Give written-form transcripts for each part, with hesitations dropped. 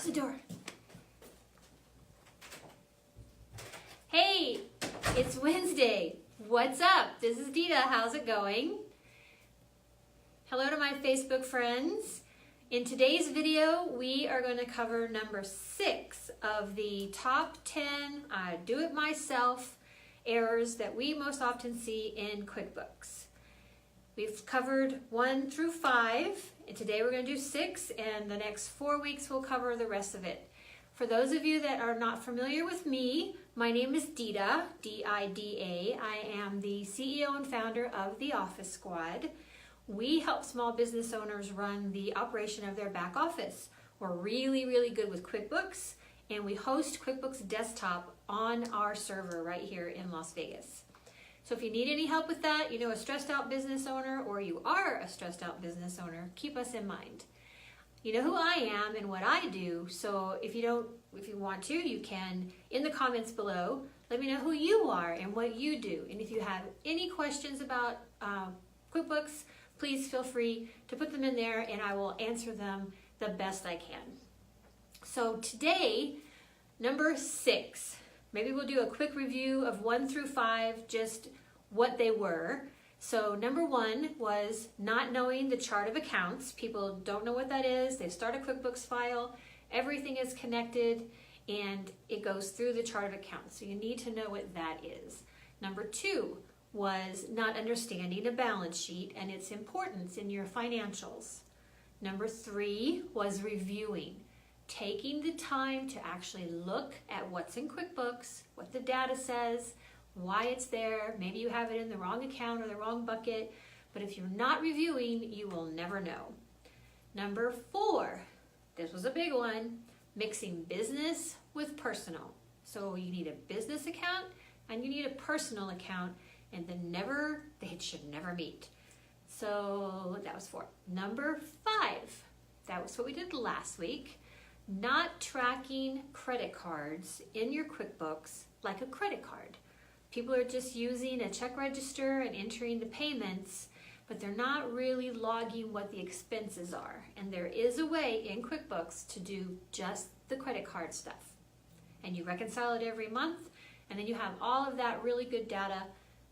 Close the door. Hey, it's Wednesday. What's up? This is Dita. How's it going? Hello to my Facebook friends. In today's video, we are going to cover number 6 of the top 10 do-it-myself errors that we most often see in QuickBooks. We've covered 1 through 5, and today we're going to do 6, and the next 4 weeks we'll cover the rest of it. For those of you that are not familiar with me, my name is Dita, D-I-D-A. I am the CEO and founder of TheOfficeSquad. We help small business owners run the operation of their back office. We're really good with QuickBooks, and we host QuickBooks Desktop on our server right here in Las Vegas. So if you need any help with that, you know, a stressed out business owner, or you are a stressed out business owner, keep us in mind. You know who I am and what I do, so if you want to, you can, in the comments below, let me know who you are and what you do. And if you have any questions about QuickBooks, please feel free to put them in there and I will answer them the best I can. So today, number 6. Maybe we'll do a quick review of 1 through 5, just what they were. So number 1 was not knowing the chart of accounts. People don't know what that is. They start a QuickBooks file, everything is connected, and it goes through the chart of accounts. So you need to know what that is. Number 2 was not understanding a balance sheet and its importance in your financials. Number 3 was reviewing. Taking the time to actually look at what's in QuickBooks, what the data says, why it's there. Maybe you have it in the wrong account or the wrong bucket, but if you're not reviewing, you will never know. Number 4, this was a big one, mixing business with personal. So you need a business account and you need a personal account, and they should never meet. So that was 4. Number 5, that was what we did last week. Not tracking credit cards in your QuickBooks like a credit card. People are just using a check register and entering the payments, but they're not really logging what the expenses are. And there is a way in QuickBooks to do just the credit card stuff. And you reconcile it every month, and then you have all of that really good data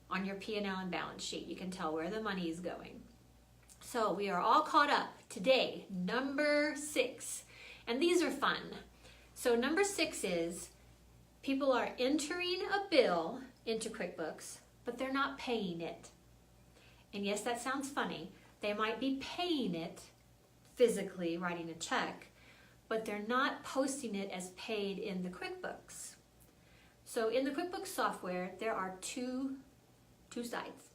on your P&L and balance sheet. You can tell where the money is going. So we are all caught up today. Number 6. And these are fun. So number 6 is people are entering a bill into QuickBooks, but they're not paying it. And yes, that sounds funny. They might be paying it physically, writing a check, but they're not posting it as paid in the QuickBooks. So in the QuickBooks software, there are two sides.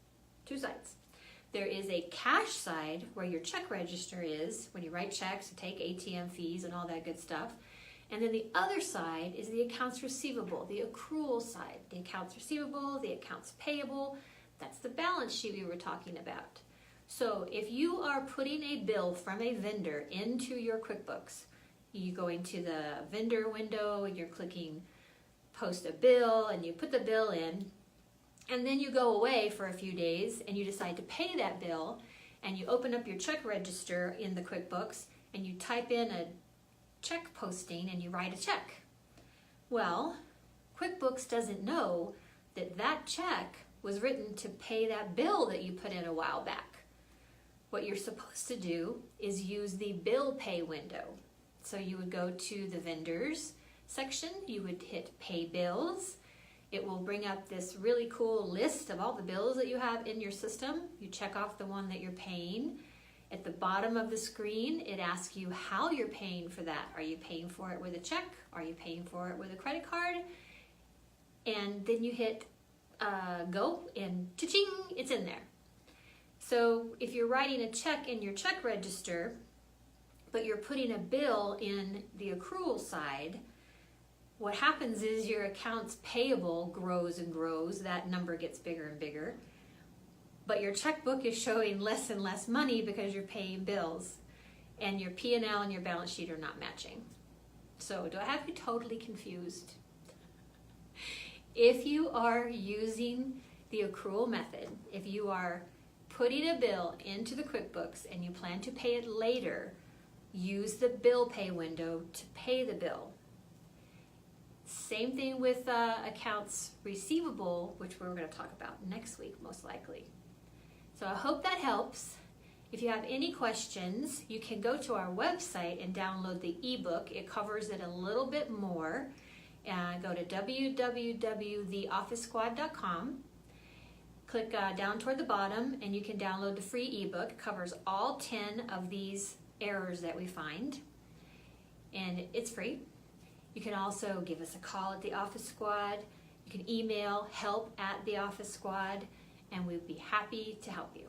There is a cash side where your check register is, when you write checks to take ATM fees and all that good stuff. And then the other side is the accounts receivable, the accrual side. The accounts receivable, the accounts payable, that's the balance sheet we were talking about. So if you are putting a bill from a vendor into your QuickBooks, you go into the vendor window and you're clicking post a bill and you put the bill in, and then you go away for a few days and you decide to pay that bill, and you open up your check register in the QuickBooks and you type in a check posting and you write a check. Well, QuickBooks doesn't know that that check was written to pay that bill that you put in a while back. What you're supposed to do is use the bill pay window. So you would go to the vendors section, you would hit pay bills. It will bring up this really cool list of all the bills that you have in your system. You check off the one that you're paying. At the bottom of the screen, it asks you how you're paying for that. Are you paying for it with a check? Are you paying for it with a credit card? And then you hit go, and cha-ching, it's in there. So if you're writing a check in your check register, but you're putting a bill in the accrual side, what happens is your accounts payable grows and grows. That number gets bigger and bigger. But your checkbook is showing less and less money because you're paying bills. And your P&L and your balance sheet are not matching. So do I have you totally confused? If you are using the accrual method, if you are putting a bill into the QuickBooks and you plan to pay it later, use the bill pay window to pay the bill. Same thing with accounts receivable, which we're going to talk about next week most likely. So I hope that helps. If you have any questions, you can go to our website and download the ebook. It covers it a little bit more. Go to www.TheOfficeSquad.com. Click down toward the bottom and you can download the free ebook. It covers all 10 of these errors that we find, and it's free. You can also give us a call at The Office Squad. You can email help@TheOfficeSquad, and we'd be happy to help you.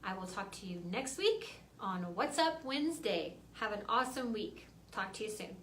I will talk to you next week on What's Up Wednesday. Have an awesome week. Talk to you soon.